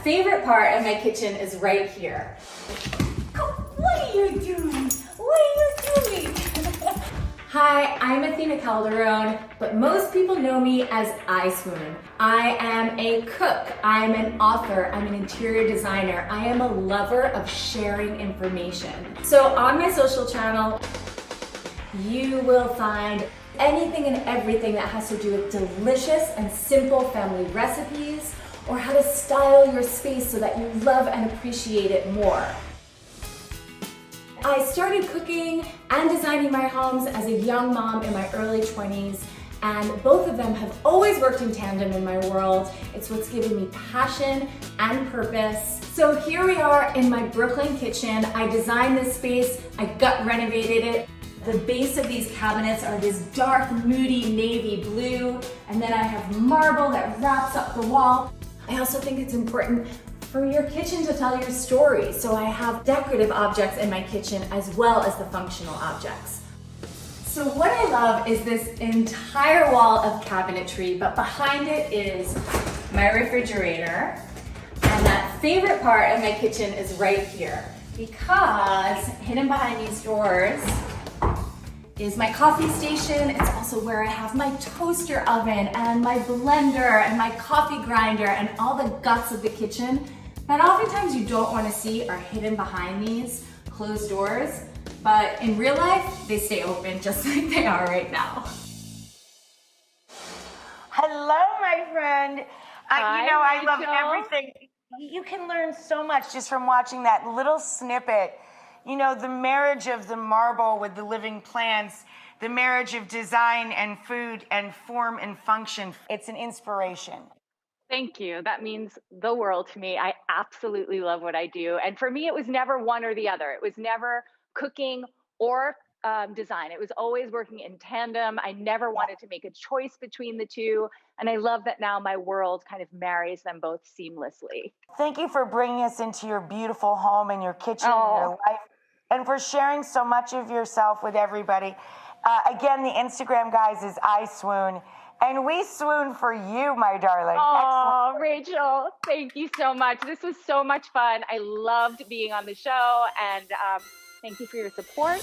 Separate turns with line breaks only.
favorite part of my kitchen is right here. What are you doing? What are you doing? Hi, I'm Athena Calderon, but most people know me as I Swoon. I am a cook, I'm an author, I'm an interior designer, I am a lover of sharing information. So on my social channel, you will find anything and everything that has to do with delicious and simple family recipes, or how to style your space so that you love and appreciate it more. I started cooking and designing my homes as a young mom in my early 20s, and both of them have always worked in tandem in my world. It's what's given me passion and purpose. So here we are in my Brooklyn kitchen. I designed this space, I gut renovated it. The base of these cabinets are this dark, moody navy blue, and then I have marble that wraps up the wall. I also think it's important for your kitchen to tell your story, so I have decorative objects in my kitchen as well as the functional objects. So what I love is this entire wall of cabinetry, but behind it is my refrigerator, and that favorite part of my kitchen is right here, because hidden behind these doors is my coffee station. It's also where I have my toaster oven and my blender and my coffee grinder and all the guts of the kitchen that oftentimes you don't want to see are hidden behind these closed doors, but in real life, they stay open just like they are right now.
Hello, my friend.
Hi,
I love
Rachael.
everything. You can learn so much just from watching that little snippet. You know, the marriage of the marble with the living plants, the marriage of design and food and form and function. It's an inspiration.
Thank you. That means the world to me. I absolutely love what I do. And for me, it was never one or the other. It was never cooking or design. It was always working in tandem. I never wanted to make a choice between the two. And I love that now my world kind of marries them both seamlessly.
Thank you for bringing us into your beautiful home and your kitchen and your life, and for sharing so much of yourself with everybody. Again, the Instagram, guys, is I Swoon. And we swoon for you, my darling.
Oh, Rachel, thank you so much. This was so much fun. I loved being on the show, and thank you for your support.